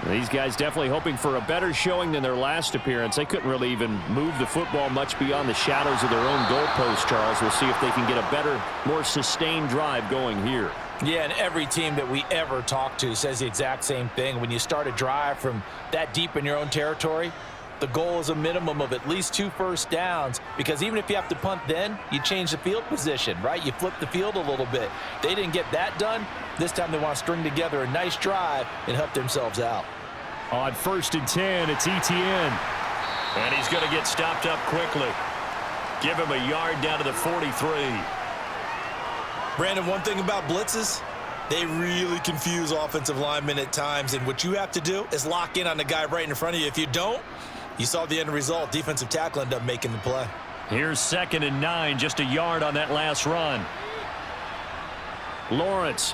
Speaker 2: These guys definitely hoping for a better showing than their last appearance. They couldn't really even move the football much beyond the shadows of their own goalpost, Charles. We'll see if they can get a better, more sustained drive going here.
Speaker 3: Yeah, and every team that we ever talk to says the exact same thing. When you start a drive from that deep in your own territory, the goal is a minimum of at least 2 first downs, because even if you have to punt then, you change the field position, right? You flip the field a little bit. They didn't get that done. This time they want to string together a nice drive and help themselves out.
Speaker 2: On 1st and 10, it's ETN.
Speaker 1: And he's going to get stopped up quickly. Give him a yard down to the 43.
Speaker 3: Brandon, one thing about blitzes, they really confuse offensive linemen at times, and what you have to do is lock in on the guy right in front of you. If you don't, you saw the end result. Defensive tackle ended up making the play.
Speaker 1: Here's 2nd and 9, just a yard on that last run.
Speaker 2: Lawrence.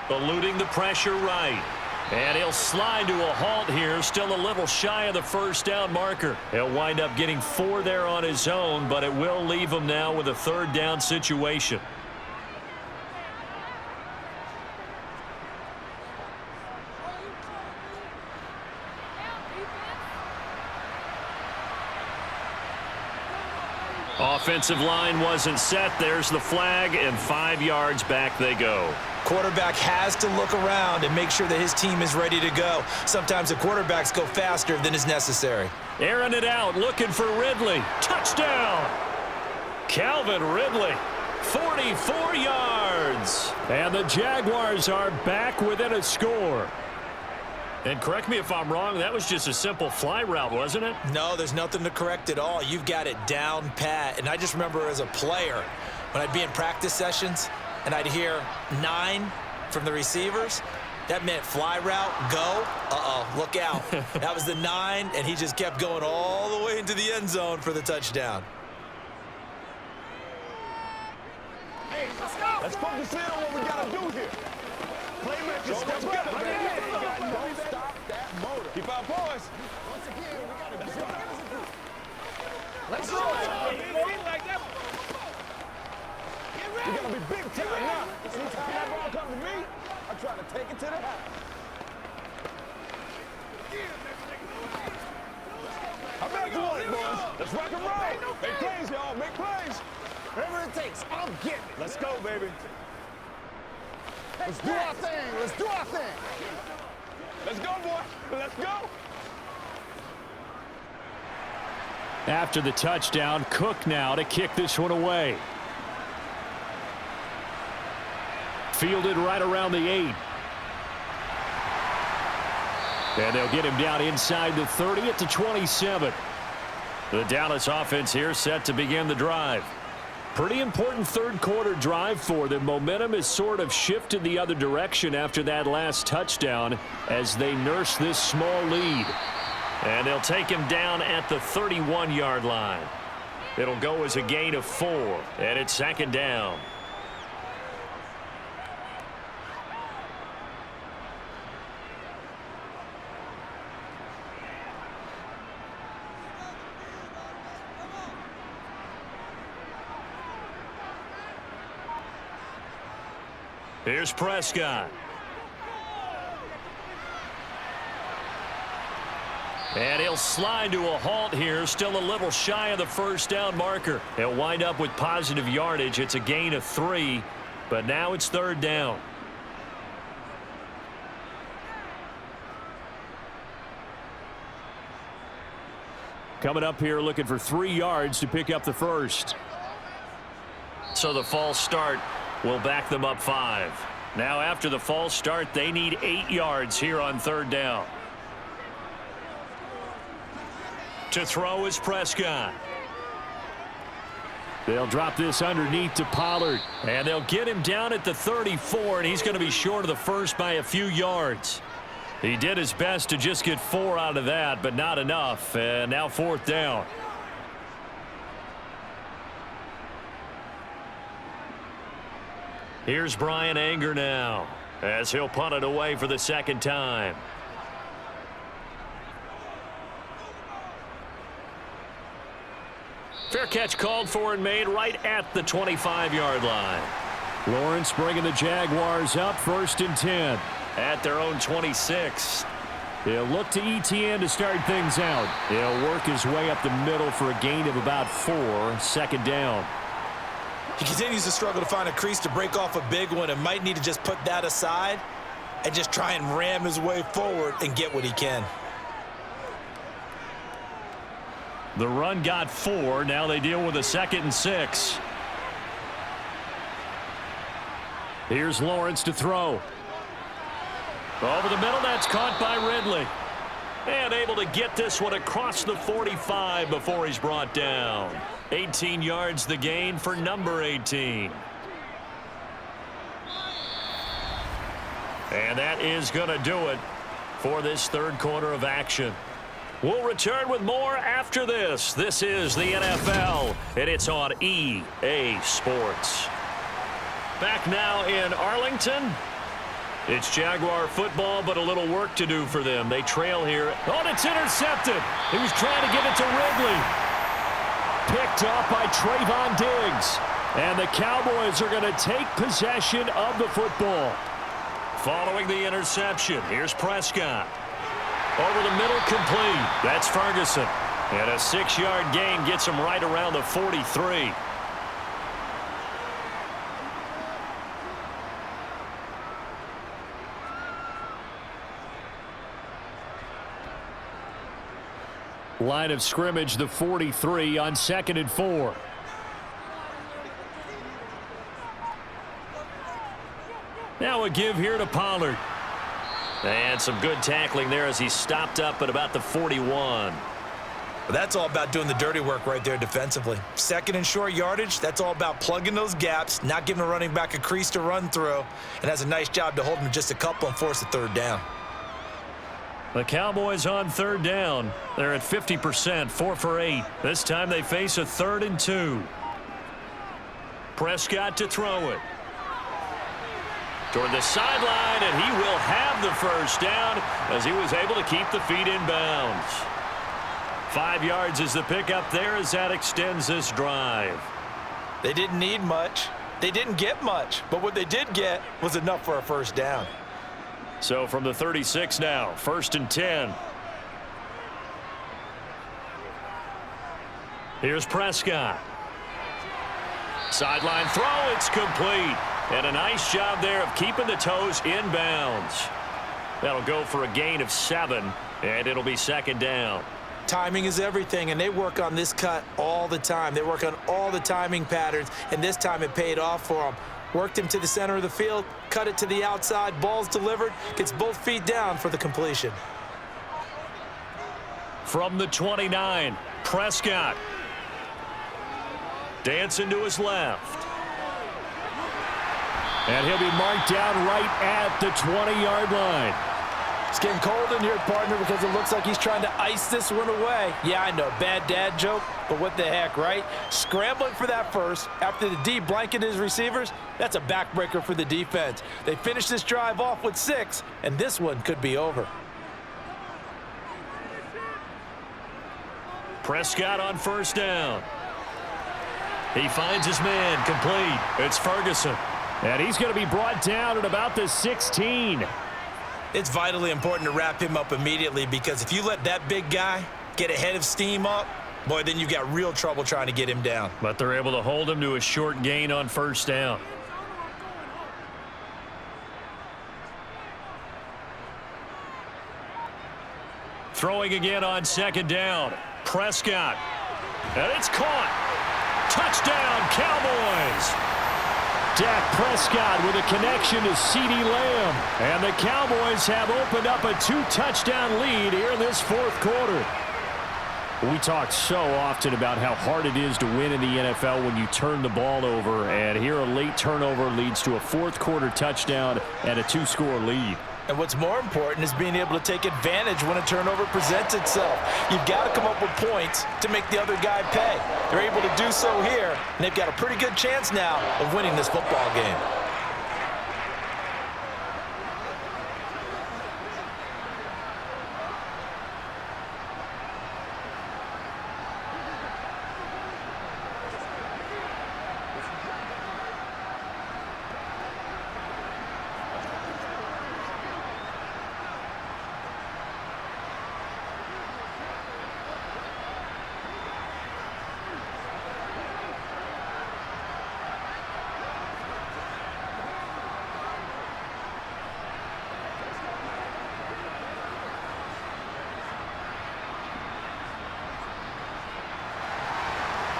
Speaker 1: Eluding the pressure right. And he'll slide to a halt here, still a little shy of the first down marker. He'll wind up getting 4 there on his own, but it will leave him now with a 3rd down situation. Offensive line wasn't set. There's the flag, and 5 yards back they go.
Speaker 3: Quarterback has to look around and make sure that his team is ready to go. Sometimes the quarterbacks go faster than is necessary.
Speaker 1: Airing it out, looking for Ridley. Touchdown! Calvin Ridley, 44 yards.
Speaker 2: And the Jaguars are back within a score.
Speaker 1: And correct me if I'm wrong, that was just a simple fly route, wasn't it?
Speaker 3: No, there's nothing to correct at all. You've got it down pat. And I just remember as a player, when I'd be in practice sessions and I'd hear 9 from the receivers, that meant fly route, go. Uh-oh, look out. That was the 9, and he just kept going all the way into the end zone for the touchdown.
Speaker 4: Hey, let's focus in on what we got to do here. Playmakers, step up, baby. Don't stop that motor. Keep our poise. Once again, we got to do something. Let's go. Like that. We got to be big time now. Anytime that ball comes to me, I try to take it to the house. I'm back to work, boys. Let's rock and roll. Make plays, y'all. Make plays. Whatever it takes, I'm getting it. Let's go, baby. Let's do our thing. Let's do our thing. Let's go, boy. Let's go.
Speaker 2: After the touchdown, Cook now to kick this one away. Fielded right around the 8. And they'll get him down inside the 30 at the 27.
Speaker 1: The Dallas offense here set to begin the drive.
Speaker 2: Pretty important third-quarter drive for them. Momentum has sort of shifted the other direction after that last touchdown as they nurse this small lead.
Speaker 1: And they'll take him down at the 31-yard line. It'll go as a gain of 4, and it's second down. Here's Prescott. And he'll slide to a halt here, still a little shy of the first down marker. He'll wind up with positive yardage. It's a gain of 3, but now it's third down.
Speaker 2: Coming up here looking for 3 yards to pick up the first.
Speaker 1: So the false start will back them up 5. Now after the false start, they need 8 yards here on third down. To throw is Prescott.
Speaker 2: They'll drop this underneath to Pollard.
Speaker 1: And they'll get him down at the 34, and he's going to be short of the first by a few yards. He did his best to just get 4 out of that, but not enough. And now fourth down. Here's Brian Anger now as he'll punt it away for the second time. Fair catch called for and made right at the 25-yard line.
Speaker 2: Lawrence bringing the Jaguars up, 1st and 10.
Speaker 1: At their own 26.
Speaker 2: He'll look to ETN to start things out. He'll work his way up the middle for a gain of about 4, second down.
Speaker 3: He continues to struggle to find a crease to break off a big one and might need to just put that aside and just try and ram his way forward and get what he can.
Speaker 1: The run got 4. Now they deal with a 2nd and 6.
Speaker 2: Here's Lawrence to throw.
Speaker 1: Over the middle, that's caught by Ridley. And able to get this one across the 45 before he's brought down. 18 yards the gain for number 18. And that is going to do it for this third quarter of action. We'll return with more after this. This is the NFL, and it's on EA Sports. Back now in Arlington. It's Jaguar football, but a little work to do for them. They trail here. Oh, it's intercepted. He was trying to give it to Ridley.
Speaker 2: Picked off by Trayvon Diggs. And the Cowboys are going to take possession of the football.
Speaker 1: Following the interception, here's Prescott. Over the middle, complete. That's Ferguson. And a 6-yard gain gets him right around the 43.
Speaker 2: Line of scrimmage, the 43 on 2nd and 4.
Speaker 1: Now a give here to Pollard. And some good tackling there as he stopped up at about the 41.
Speaker 3: Well, that's all about doing the dirty work right there defensively. 2nd and short yardage, that's all about plugging those gaps, not giving a running back a crease to run through, and has a nice job to hold him just a couple and force a third down.
Speaker 1: The Cowboys on third down. They're at 50%, 4 for 8. This time they face a 3rd and 2. Prescott to throw it. Toward the sideline, and he will have the first down as he was able to keep the feet in bounds. 5 yards is the pickup there as that extends this drive.
Speaker 3: They didn't need much. They didn't get much, but what they did get was enough for a first down.
Speaker 1: So from the 36 now, 1st and 10. Here's Prescott. Sideline throw, it's complete. And a nice job there of keeping the toes in bounds. That'll go for a gain of 7, and it'll be 2nd down.
Speaker 3: Timing is everything, and they work on this cut all the time. They work on all the timing patterns, and this time it paid off for them. Worked him to the center of the field, cut it to the outside, ball's delivered, gets both feet down for the completion.
Speaker 1: From the 29, Prescott. Dancing to his left.
Speaker 2: And he'll be marked down right at the 20-yard line.
Speaker 3: It's getting cold in here, partner, because it looks like he's trying to ice this one away. Yeah, I know, bad dad joke, but what the heck, right? Scrambling for that first after the D blanketed his receivers, that's a backbreaker for the defense. They finished this drive off with 6, and this one could be over.
Speaker 1: Prescott on first down. He finds his man, complete. It's Ferguson.
Speaker 2: And he's going to be brought down at about the 16.
Speaker 3: It's vitally important to wrap him up immediately, because if you let that big guy get ahead of steam up, boy, then you've got real trouble trying to get him down.
Speaker 1: But they're able to hold him to a short gain on first down. Throwing again on second down. Prescott. And it's caught. Touchdown, Cowboys.
Speaker 2: Dak Prescott with a connection to CeeDee Lamb. And the Cowboys have opened up a 2-touchdown lead here in this fourth quarter. We talk so often about how hard it is to win in the NFL when you turn the ball over. And here a late turnover leads to a fourth quarter touchdown and a 2-score lead.
Speaker 3: And what's more important is being able to take advantage when a turnover presents itself. You've got to come up with points to make the other guy pay. They're able to do so here, and they've got a pretty good chance now of winning this football game.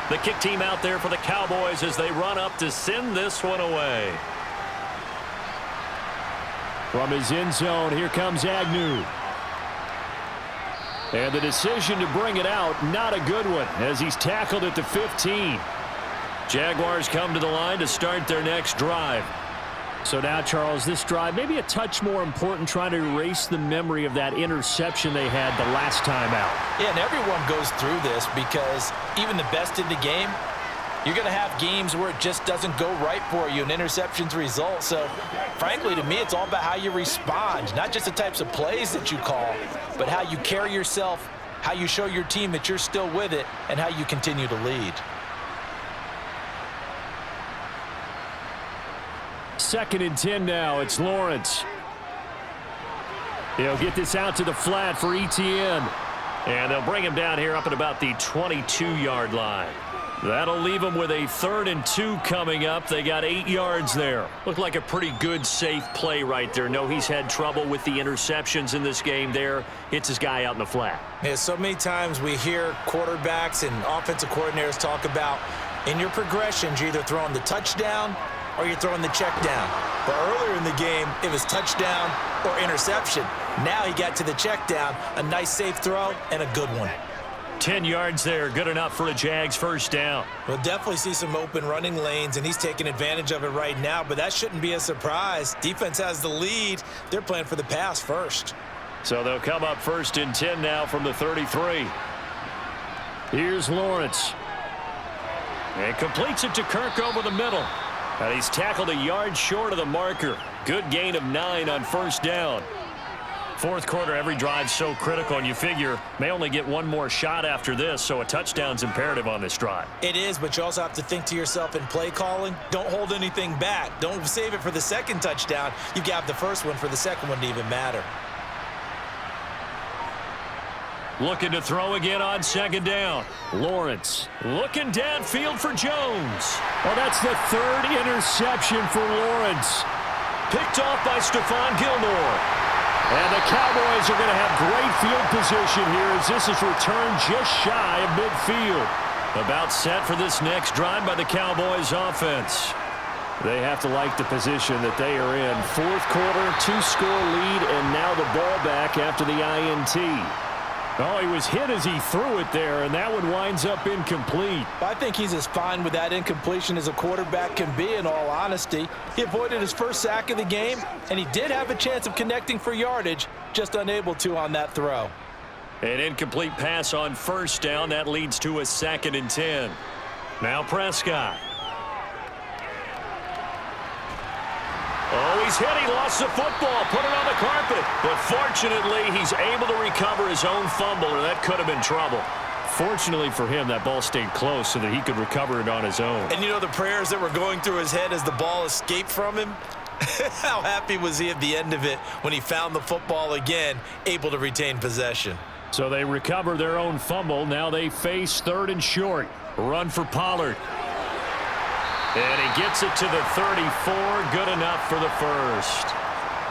Speaker 1: The kick team out there for the Cowboys as they run up to send this one away.
Speaker 2: From his end zone, here comes Agnew. And the decision to bring it out, not a good one, as he's tackled at the 15.
Speaker 1: Jaguars come to the line to start their next drive.
Speaker 2: So now, Charles, this drive maybe a touch more important, trying to erase the memory of that interception they had the last time out.
Speaker 3: Yeah, and everyone goes through this, because even the best in the game, you're going to have games where it just doesn't go right for you and interceptions result. So, frankly, to me, it's all about how you respond, not just the types of plays that you call, but how you carry yourself, how you show your team that you're still with it, and how you continue to lead.
Speaker 2: 2nd and 10 now. It's Lawrence. He'll get this out to the flat for Etienne.
Speaker 1: And they'll bring him down here up at about the 22-yard line. That'll leave him with a 3rd and 2 coming up. They got 8 yards there. Looked like a pretty good, safe play right there. No, he's had trouble with the interceptions in this game there. Hits his guy out in the flat.
Speaker 3: Yeah, so many times we hear quarterbacks and offensive coordinators talk about, in your progressions, you're either throwing the touchdown or you're throwing the check down. But earlier in the game, it was touchdown or interception. Now he got to the check down, a nice safe throw, and a good one.
Speaker 1: 10 yards there, good enough for a Jags first down.
Speaker 3: We'll definitely see some open running lanes, and he's taking advantage of it right now, but that shouldn't be a surprise. Defense has the lead. They're playing for the pass first.
Speaker 1: So they'll come up 1st and 10 now from the 33.
Speaker 2: Here's Lawrence.
Speaker 1: And completes it to Kirk over the middle. And he's tackled a yard short of the marker. Good gain of 9 on first down. Fourth quarter, every drive's so critical, and you figure may only get one more shot after this, so a touchdown's imperative on this drive.
Speaker 3: It is, but you also have to think to yourself in play calling, don't hold anything back. Don't save it for the second touchdown. You've got the first one for the second one to even matter.
Speaker 1: Looking to throw again on second down.
Speaker 2: Lawrence.
Speaker 1: Looking downfield for Jones.
Speaker 2: Well, that's the 3rd interception for Lawrence.
Speaker 1: Picked off by Stephon Gilmore.
Speaker 2: And the Cowboys are going to have great field position here as this is returned just shy of midfield.
Speaker 1: About set for this next drive by the Cowboys offense.
Speaker 2: They have to like the position that they are in. Fourth quarter, 2-score lead, and now the ball back after the INT. Oh, he was hit as he threw it there, and that one winds up incomplete.
Speaker 3: I think he's as fine with that incompletion as a quarterback can be, in all honesty. He avoided his first sack of the game, and he did have a chance of connecting for yardage, just unable to on that throw.
Speaker 1: An incomplete pass on first down. That leads to a 2nd and 10. Now Prescott. Oh, he's hit. He lost the football. Put it on the carpet. But fortunately, he's able to recover his own fumble, or that could have been trouble.
Speaker 2: Fortunately for him, that ball stayed close so that he could recover it on his own.
Speaker 3: And you know the prayers that were going through his head as the ball escaped from him? How happy was he at the end of it when he found the football again, able to retain possession?
Speaker 2: So they recover their own fumble. Now they face 3rd and short. Run for Pollard. And he gets it to the 34. Good enough for the first.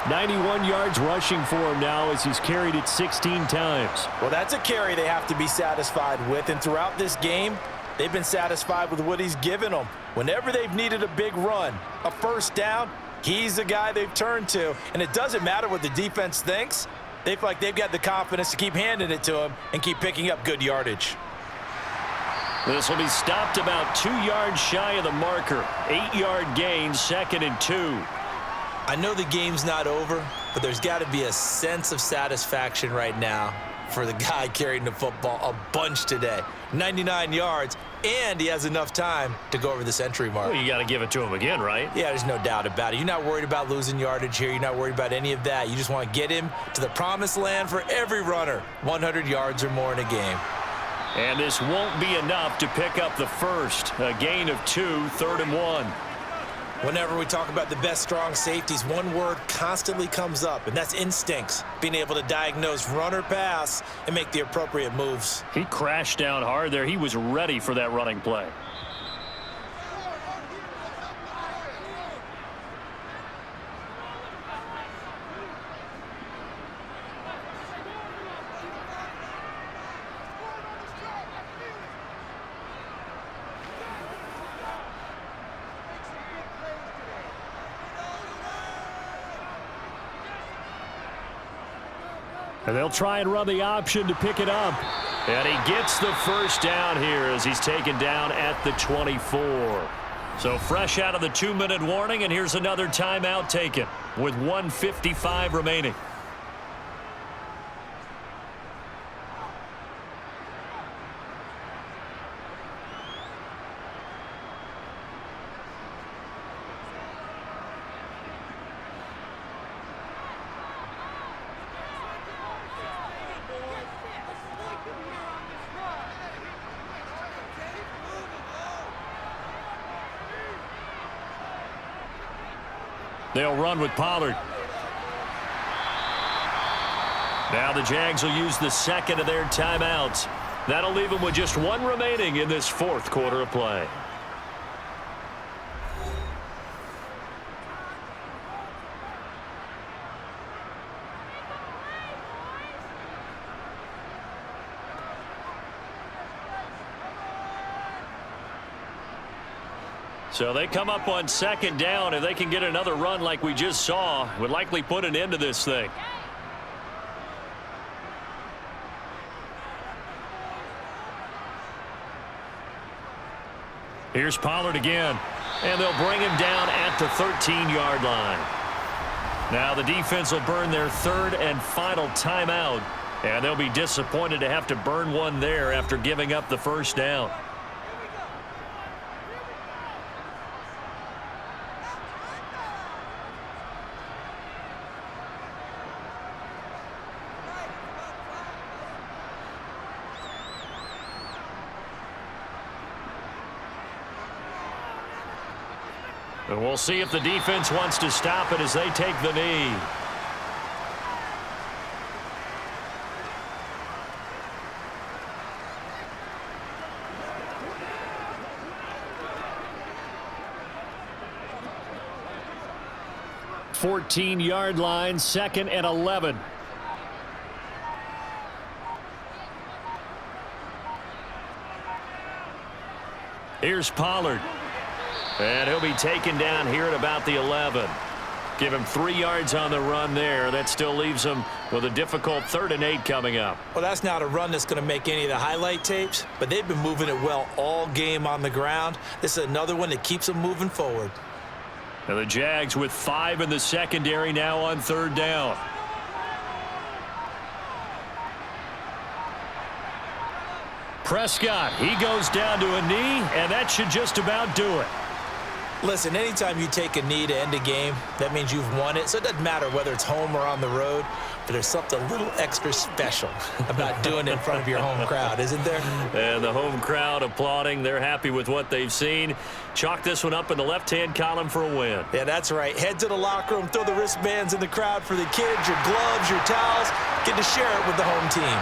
Speaker 2: 91 yards rushing for him now as he's carried it 16 times.
Speaker 3: Well, that's a carry they have to be satisfied with. And throughout this game, they've been satisfied with what he's given them. Whenever they've needed a big run, a first down, he's the guy they've turned to. And it doesn't matter what the defense thinks. They feel like they've got the confidence to keep handing it to him and keep picking up good yardage.
Speaker 1: This will be stopped about 2 yards shy of the marker. 8-yard gain, 2nd and 2.
Speaker 3: I know the game's not over, but there's got to be a sense of satisfaction right now for the guy carrying the football a bunch today. 99 yards, and he has enough time to go over the century mark.
Speaker 1: Well, you got to give it to him again, right?
Speaker 3: Yeah, there's no doubt about it. You're not worried about losing yardage here. You're not worried about any of that. You just want to get him to the promised land for every runner. 100 yards or more in a game.
Speaker 1: And this won't be enough to pick up the first. A gain of 2, 3rd and 1.
Speaker 3: Whenever we talk about the best strong safeties, one word constantly comes up, and that's instincts. Being able to diagnose run or pass and make the appropriate moves.
Speaker 2: He crashed down hard there. He was ready for that running play. And they'll try and run the option to pick it up. And he gets the first down here as he's taken down at the 24. So fresh out of the 2-minute warning, and here's another timeout taken with 1:55 remaining. They'll run with Pollard. Now the Jags will use the second of their timeouts. That'll leave them with just 1 remaining in this 4th quarter of play. So they come up on 2nd down. If they can get another run like we just saw, would likely put an end to this thing. Here's Pollard again. And they'll bring him down at the 13-yard line. Now the defense will burn their 3rd and final timeout. And they'll be disappointed to have to burn one there after giving up the first down. And we'll see if the defense wants to stop it as they take the knee. Fourteen-yard line, 2nd and 11. Here's Pollard. And he'll be taken down here at about the 11. Give him 3 yards on the run there. That still leaves him with a difficult 3rd and 8 coming up.
Speaker 3: Well, that's not a run that's going to make any of the highlight tapes, but they've been moving it well all game on the ground. This is another one that keeps them moving forward.
Speaker 2: And the Jags with 5 in the secondary now on 3rd down. Prescott, he goes down to a knee, and that should just about do it.
Speaker 3: Listen, anytime you take a knee to end a game, that means you've won it. So it doesn't matter whether it's home or on the road, but there's something a little extra special about doing it in front of your home crowd, isn't there?
Speaker 2: And the home crowd applauding. They're happy with what they've seen. Chalk this one up in the left-hand column for a win.
Speaker 3: Yeah, that's right. Head to the locker room, throw the wristbands in the crowd for the kids, your gloves, your towels. Get to share it with the home team.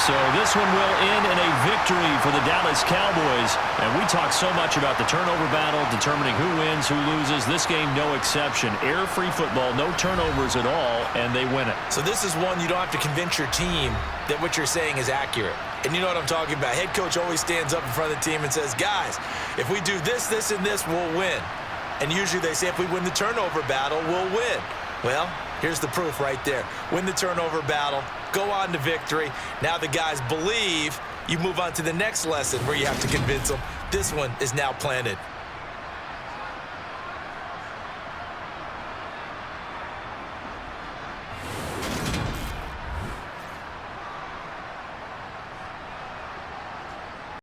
Speaker 2: So this one will end in a victory for the Dallas Cowboys. And we talk so much about the turnover battle, determining who wins, who loses. This game, no exception. Air-free football, no turnovers at all, and they win it.
Speaker 3: So this is one you don't have to convince your team that what you're saying is accurate. And you know what I'm talking about. Head coach always stands up in front of the team and says, guys, if we do this, this, and this, we'll win. And usually they say if we win the turnover battle, we'll win. Well, here's the proof right there. Win the turnover battle, go on to victory. Now the guys believe. You move on to the next lesson where you have to convince them. This one is now planted.